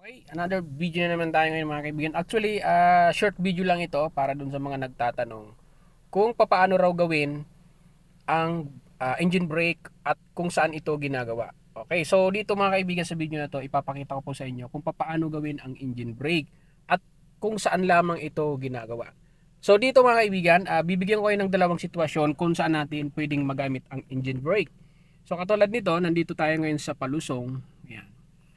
Okay, another video na naman tayo ngayon mga kaibigan. Actually, short video lang ito para dun sa mga nagtatanong kung paano raw gawin ang engine brake at kung saan ito ginagawa. Okay, so dito mga kaibigan sa video na to, ipapakita ko po sa inyo kung paano gawin ang engine brake at kung saan lamang ito ginagawa. So dito mga kaibigan, bibigyan ko kayo ng dalawang sitwasyon kung saan natin pwedeng magamit ang engine brake. So katulad nito, nandito tayo ngayon sa palusong. Yan.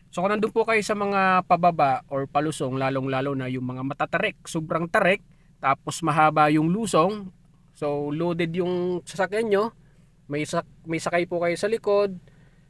So kung nandun po kayo sa mga pababa or palusong, lalong-lalo na yung mga matatarik, sobrang tarik, tapos mahaba yung lusong, so loaded yung sasakyan nyo, may sakay po kayo sa likod.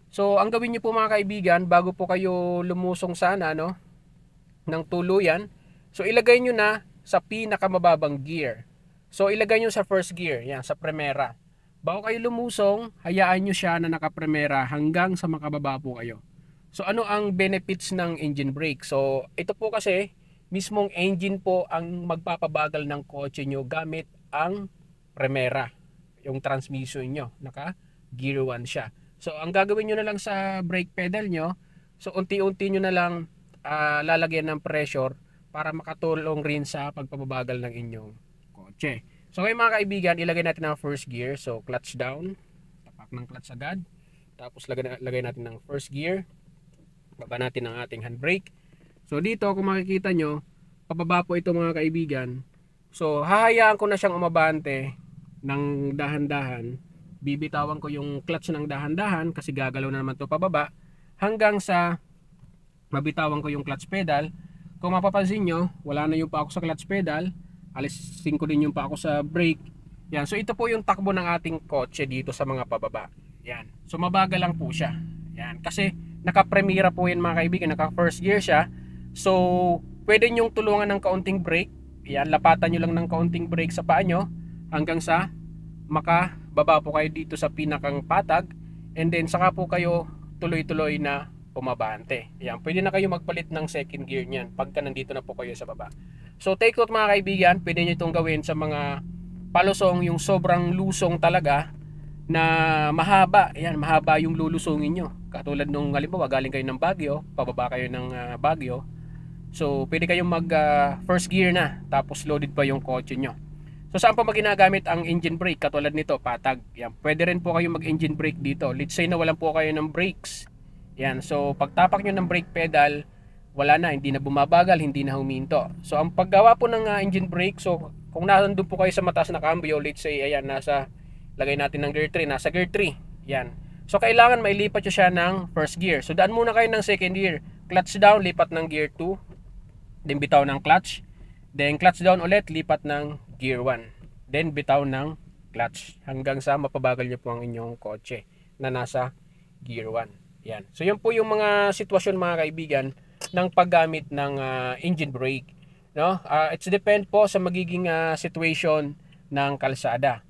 So ang gawin nyo po mga kaibigan, bago po kayo lumusong sana ng tuluyan, so ilagay nyo na sa pinakamababang gear. So ilagay nyo sa first gear, yan, sa primera. Bago kayo lumusong, hayaan nyo siya na nakapremera hanggang sa makababa po kayo. So ano ang benefits ng engine brake? So ito po kasi mismong engine po ang magpapabagal ng kotse nyo gamit ang premera, yung transmission nyo, naka gear 1 siya. So ang gagawin nyo na lang sa brake pedal nyo, so unti-unti nyo na lang lalagyan ng pressure para makatulong rin sa pagpapabagal ng inyong kotse. So ngayon mga kaibigan, ilagay natin ang first gear. So clutch down, tapak ng clutch agad. Tapos lagay natin ng first gear. Baba natin ang ating handbrake. So dito kung makikita nyo, pababa po ito mga kaibigan. So hahayaan ko na siyang umabante ng dahan-dahan. Bibitawan ko yung clutch ng dahan-dahan kasi gagalaw na naman ito pababa. Hanggang sa mabitawan ko yung clutch pedal. Kung mapapansin nyo, wala na yung pa ako sa clutch pedal. Alisin ko din yung pa ako sa brake. Yan. So ito po yung takbo ng ating kotse dito sa mga pababa. Yan. So mabagal lang po siya. Yan. Kasi naka-premiera po yan mga kaibigan, naka first gear siya. So pwede nyong tulungan ng kaunting brake. Yan, lapatan nyo lang ng kaunting brake sa paa nyo hanggang sa makababa po kayo dito sa pinakang patag, and then saka po kayo tuloy-tuloy na pumabante. Yan, pwede na kayo magpalit ng second gear niyan pagka nandito na po kayo sa baba. So take note mga kaibigan, pwede nyo itong gawin sa mga palusong yung sobrang lusong talaga na mahaba. Yan, mahaba yung lulusungin nyo. Katulad nung halimbawa galing kayo ng Baguio, pababa kayo ng Baguio. So pwede kayong mag first gear na, tapos loaded pa yung kotse nyo. So saan pa maginagamit ang engine brake? Katulad nito, patag. Yan, pwede rin po kayo mag engine brake dito. Let's say na walang po kayo ng brakes. Yan, so pagtapak nyo ng brake pedal, wala na, hindi na bumabagal, hindi na huminto. So ang paggawa po ng engine brake, so kung nandun po kayo sa mataas na cambio, let's say ayan, lagay natin ng gear 3, nasa gear 3. Yan. So kailangan mailipat nyo siya ng first gear. So daan muna kayo ng second gear. Clutch down, lipat ng gear 2. Then bitaw ng clutch. Then clutch down ulit, lipat ng gear 1. Then bitaw ng clutch hanggang sa mapabagal nyo po ang inyong kotse na nasa gear 1. Yan. So yun po yung mga sitwasyon mga kaibigan ng paggamit ng engine brake. No? It's depend po sa magiging situation ng kalsada.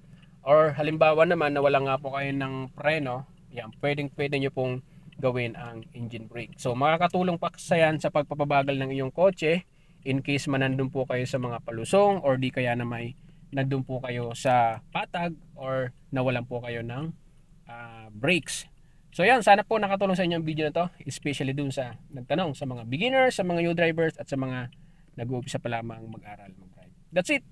Or halimbawa naman na wala nga po kayo ng preno, yan, pwede nyo pong gawin ang engine brake. So makakatulong pa sa yan sa pagpapabagal ng iyong kotse in case man nandun po kayo sa mga palusong, or di kaya na may nandun po kayo sa patag, or nawalan po kayo ng brakes. So yan, sana po nakatulong sa inyo ang video na to, especially dun sa nagtanong, sa mga beginners, sa mga new drivers, at sa mga nag-uumpisa pa lamang mag-aral, mag-drive. That's it!